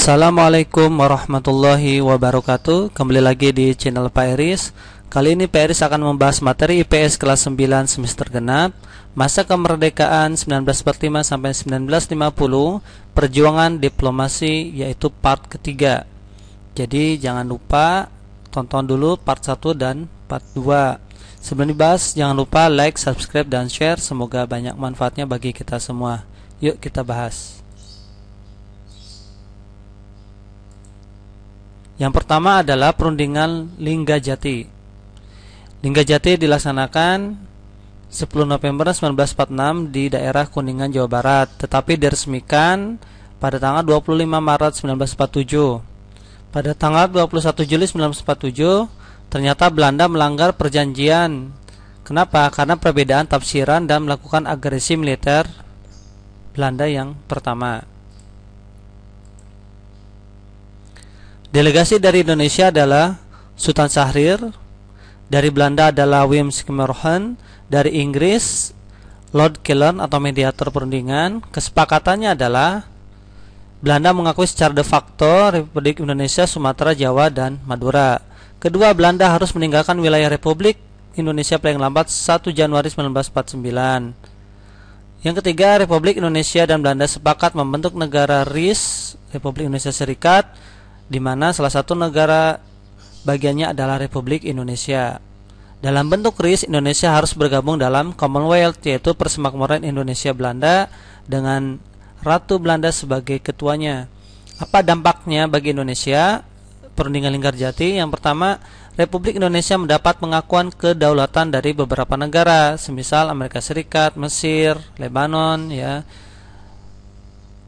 Assalamualaikum warahmatullahi wabarakatuh. Kembali lagi di channel Pak Iris. Kali ini Pak Iris akan membahas materi IPS kelas 9 semester genap, masa kemerdekaan 1945 sampai 1950, perjuangan diplomasi, yaitu part ketiga. Jadi jangan lupa tonton dulu part 1 dan part 2. Sebelum dibahas, jangan lupa like, subscribe, dan share. Semoga banyak manfaatnya bagi kita semua. Yuk kita bahas. Yang pertama adalah perundingan Linggajati. Linggajati dilaksanakan 10 November 1946 di daerah Kuningan, Jawa Barat, tetapi diresmikan pada tanggal 25 Maret 1947. Pada tanggal 21 Juli 1947, ternyata Belanda melanggar perjanjian. Kenapa? Karena perbedaan tafsiran dan melakukan agresi militer Belanda yang pertama. Delegasi dari Indonesia adalah Sultan Syahrir, dari Belanda adalah Wim Schimmelpenninck, dari Inggris Lord Kelvin atau mediator perundingan. Kesepakatannya adalah Belanda mengakui secara de facto Republik Indonesia, Sumatera, Jawa, dan Madura. Kedua, Belanda harus meninggalkan wilayah Republik Indonesia paling lambat 1 Januari 1949. Yang ketiga, Republik Indonesia dan Belanda sepakat membentuk negara RIS, Republik Indonesia Serikat, di mana salah satu negara bagiannya adalah Republik Indonesia. Dalam bentuk RIS, Indonesia harus bergabung dalam Commonwealth, yaitu Persemakmuran Indonesia Belanda, dengan Ratu Belanda sebagai ketuanya. Apa dampaknya bagi Indonesia? Perundingan Linggajati. Yang pertama, Republik Indonesia mendapat pengakuan kedaulatan dari beberapa negara, semisal Amerika Serikat, Mesir, Lebanon, ya.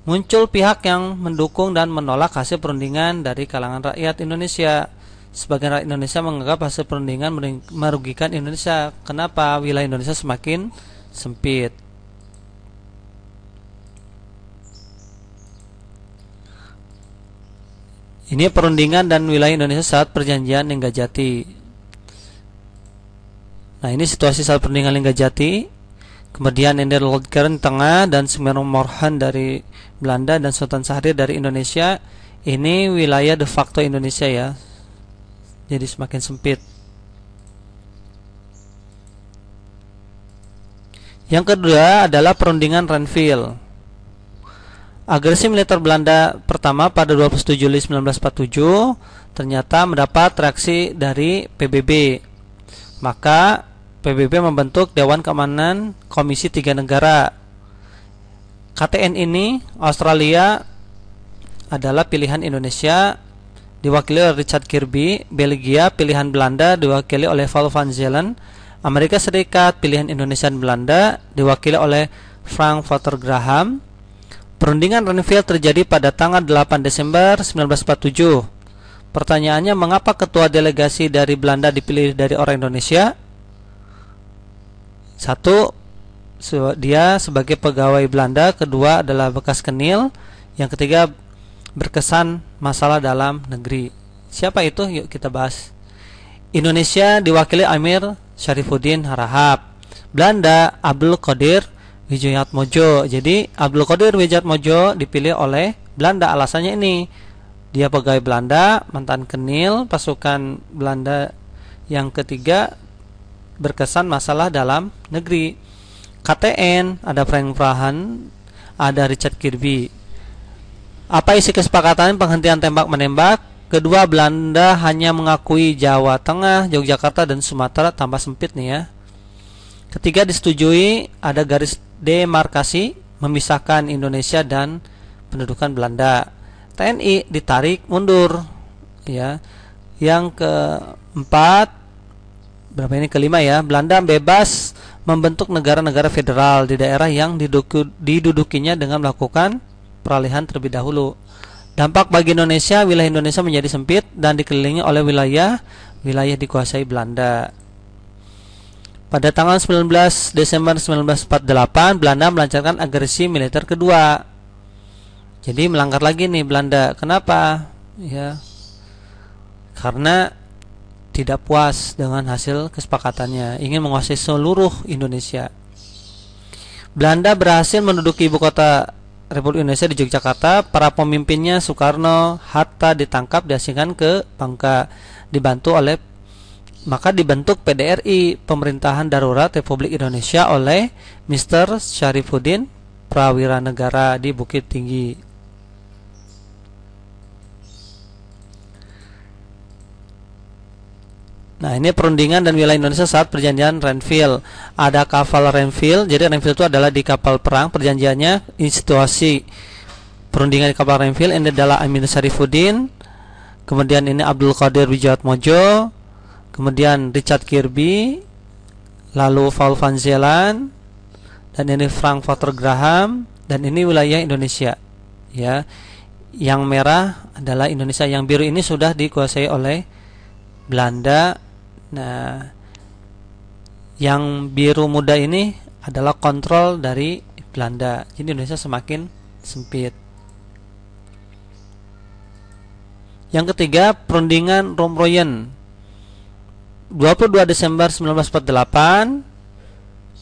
Muncul pihak yang mendukung dan menolak hasil perundingan dari kalangan rakyat Indonesia. Sebagian rakyat Indonesia menganggap hasil perundingan merugikan Indonesia. Kenapa? Wilayah Indonesia semakin sempit. Ini perundingan dan wilayah Indonesia saat perjanjian Linggajati. Nah, ini situasi saat perundingan Linggajati. Kemudian Ender Lord Kelvin tengah dan Schimmelpenninck dari Belanda dan Sultan Syahrir dari Indonesia. Ini wilayah de facto Indonesia, ya. Jadi semakin sempit. Yang kedua adalah perundingan Renville. Agresi militer Belanda pertama pada 27 Juli 1947 ternyata mendapat reaksi dari PBB. Maka PBB membentuk Dewan Keamanan Komisi 3 Negara. KTN ini, Australia adalah pilihan Indonesia, diwakili oleh Richard Kirby. Belgia, pilihan Belanda, diwakili oleh Paul van Zelen. Amerika Serikat, pilihan Indonesia dan Belanda, diwakili oleh Frank Walter Graham. Perundingan Renville terjadi pada tanggal 8 Desember 1947. Pertanyaannya, mengapa ketua delegasi dari Belanda dipilih dari orang Indonesia? Satu, dia sebagai pegawai Belanda. Kedua adalah bekas kenil. Yang ketiga, berkesan masalah dalam negeri. Siapa itu? Yuk kita bahas. Indonesia diwakili Amir Syarifuddin Harahap. Belanda, Abdul Qadir Wijayatmojo. Jadi Abdul Qadir Wijayatmojo dipilih oleh Belanda. Alasannya ini, dia pegawai Belanda, mantan kenil pasukan Belanda. Yang ketiga, berkesan masalah dalam negeri. KTN, ada Frank Prahan, ada Richard Kirby. Apa isi kesepakatan penghentian tembak-menembak? Kedua, Belanda hanya mengakui Jawa Tengah, Yogyakarta, dan Sumatera, tambah sempit nih ya. Ketiga, disetujui ada garis demarkasi memisahkan Indonesia dan pendudukan Belanda. TNI ditarik mundur, ya. Yang keempat, kelima ya, Belanda bebas membentuk negara-negara federal di daerah yang didudukinya dengan melakukan peralihan terlebih dahulu. Dampak bagi Indonesia, wilayah Indonesia menjadi sempit dan dikelilingi oleh wilayah dikuasai Belanda. Pada tanggal 19 Desember 1948, Belanda melancarkan agresi militer kedua. Jadi melanggar lagi nih Belanda. Kenapa? Ya, karena tidak puas dengan hasil kesepakatannya, ingin menguasai seluruh Indonesia. Belanda berhasil menduduki ibu kota Republik Indonesia di Yogyakarta, para pemimpinnya Soekarno, Hatta ditangkap, diasingkan ke Bangka, maka dibentuk PDRI, Pemerintahan Darurat Republik Indonesia, oleh Mr. Syarifuddin Prawira Negara di Bukit Tinggi. Nah, ini perundingan dan wilayah Indonesia saat perjanjian Renville. Ada kapal Renville. Jadi Renville itu adalah di kapal perang. Perjanjiannya, ini situasi perundingan di kapal Renville. Ini adalah Amin Syarifuddin. Kemudian ini Abdul Qadir Wijatmoko. Kemudian Richard Kirby. Lalu Paul van Zeeland. Dan ini Frank Walter Graham. Dan ini wilayah Indonesia. Ya, yang merah adalah Indonesia. Yang biru ini sudah dikuasai oleh Belanda. Nah, yang biru muda ini adalah kontrol dari Belanda. Jadi Indonesia semakin sempit. Yang ketiga, perundingan Romroyen 22 Desember 1948.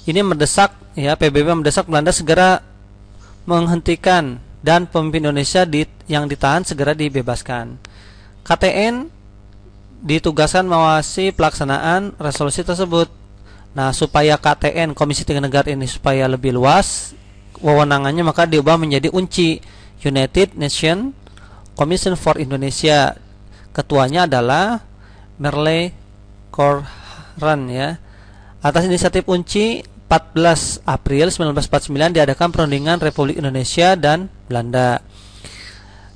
Ini mendesak, ya, PBB mendesak Belanda segera menghentikan dan pemimpin Indonesia yang ditahan segera dibebaskan. KTN ditugaskan mengawasi pelaksanaan resolusi tersebut. Nah, supaya KTN, Komisi Tiga Negara ini, supaya lebih luas wewenangannya, maka diubah menjadi UNCI, United Nations Commission for Indonesia. Ketuanya adalah Merle Corran, ya. Atas inisiatif UNCI, 14 April 1949 diadakan perundingan Republik Indonesia dan Belanda.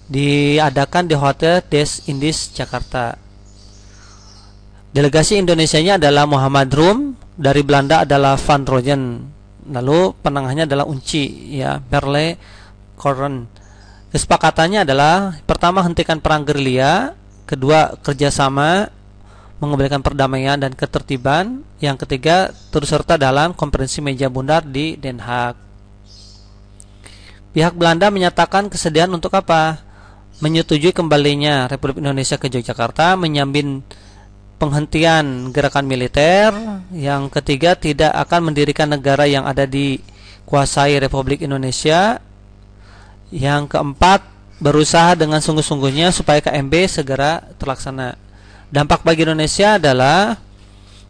Diadakan di Hotel des Indies, Jakarta. Delegasi Indonesianya adalah Muhammad Rum, dari Belanda adalah Van Rooyen, lalu penengahnya adalah UNCI, ya, Merle Corran. Kesepakatannya adalah pertama, hentikan perang gerilya; kedua, kerjasama mengembalikan perdamaian dan ketertiban; yang ketiga, turut serta dalam konferensi meja bundar di Den Haag. Pihak Belanda menyatakan kesediaan untuk apa? Menyetujui kembalinya Republik Indonesia ke Yogyakarta, menyambit penghentian gerakan militer. Yang ketiga, tidak akan mendirikan negara yang ada di kuasai Republik Indonesia. Yang keempat, berusaha dengan sungguh-sungguhnya supaya KMB segera terlaksana. Dampak bagi Indonesia adalah,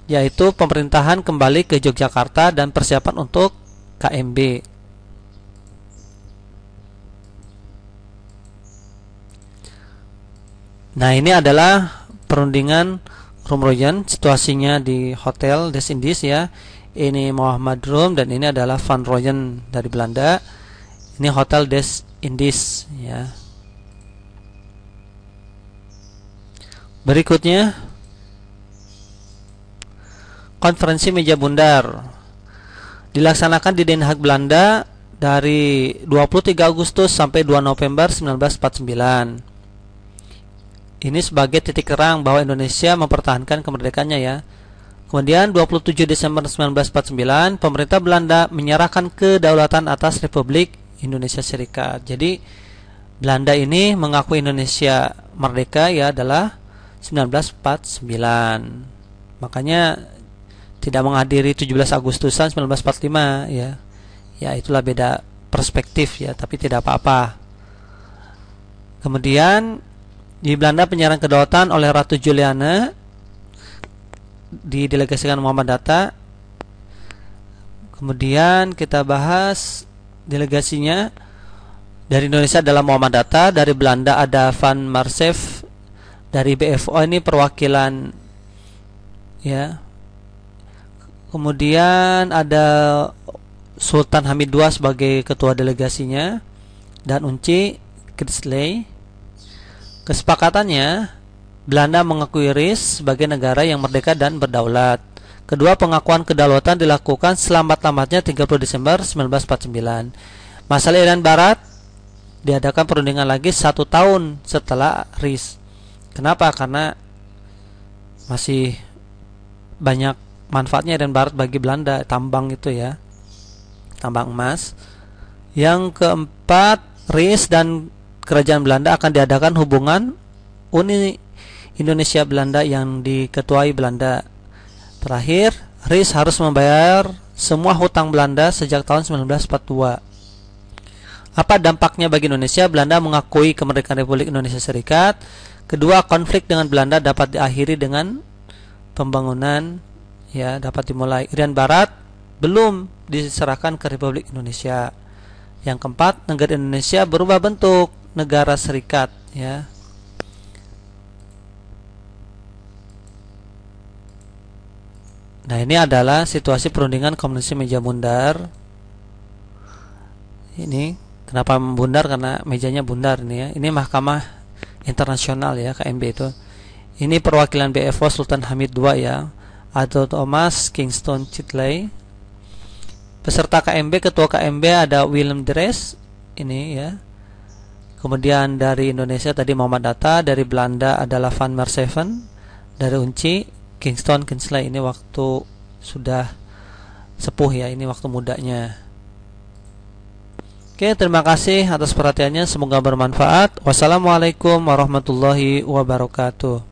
yaitu pemerintahan kembali ke Yogyakarta dan persiapan untuk KMB. Nah, ini adalah perundingan Romroyen, situasinya di Hotel des Indies, ya. Ini Muhammad Rum dan ini adalah Van Rooyen dari Belanda. Ini Hotel des Indies, ya. Berikutnya, konferensi meja bundar dilaksanakan di Den Haag, Belanda dari 23 Agustus sampai 2 November 1949. Ini sebagai titik terang bahwa Indonesia mempertahankan kemerdekaannya, ya. Kemudian 27 Desember 1949 pemerintah Belanda menyerahkan kedaulatan atas Republik Indonesia Serikat. Jadi Belanda ini mengakui Indonesia merdeka, ya, adalah 1949. Makanya tidak menghadiri 17 Agustusan 1945, ya. Ya, itulah beda perspektif, ya, tapi tidak apa-apa. Kemudian di Belanda penyerahan kedaulatan oleh Ratu Juliana, didelegasikan Muhammad Hatta. Kemudian kita bahas delegasinya. Dari Indonesia adalah Muhammad Hatta, dari Belanda ada Van Marsef, dari BFO ini perwakilan, ya. Kemudian ada Sultan Hamid II sebagai ketua delegasinya, dan UNCI Chrisley. Kesepakatannya, Belanda mengakui RIS sebagai negara yang merdeka dan berdaulat. Kedua pengakuan kedaulatan dilakukan selamat-lambatnya 30 Desember 1949. Masalah Irian Barat diadakan perundingan lagi 1 tahun setelah RIS. Kenapa? Karena masih banyak manfaatnya Irian Barat bagi Belanda, tambang itu, ya, tambang emas. Yang keempat, RIS dan Kerajaan Belanda akan diadakan hubungan Uni Indonesia Belanda yang diketuai Belanda. Terakhir, RIS harus membayar semua hutang Belanda sejak tahun 1942. Apa dampaknya bagi Indonesia? Belanda mengakui kemerdekaan Republik Indonesia Serikat. Kedua, konflik dengan Belanda dapat diakhiri dengan pembangunan, ya, dapat dimulai. Irian Barat belum diserahkan ke Republik Indonesia. Yang keempat, negara Indonesia berubah bentuk negara serikat, ya. Nah, ini adalah situasi perundingan komunisme meja bundar. Ini kenapa membundar? Karena mejanya bundar ini, ya. Ini Mahkamah Internasional, ya, KMB itu. Ini perwakilan BFO Sultan Hamid II, ya, atau Thomas Kingston Chidley. Peserta KMB, ketua KMB ada Willem Drees, ini, ya. Kemudian dari Indonesia tadi Muhammad Hatta, dari Belanda adalah Van Mershoven, dari UNCI Kingston Kinsley, ini waktu sudah sepuh, ya, ini waktu mudanya. Oke, terima kasih atas perhatiannya, semoga bermanfaat. Wassalamualaikum warahmatullahi wabarakatuh.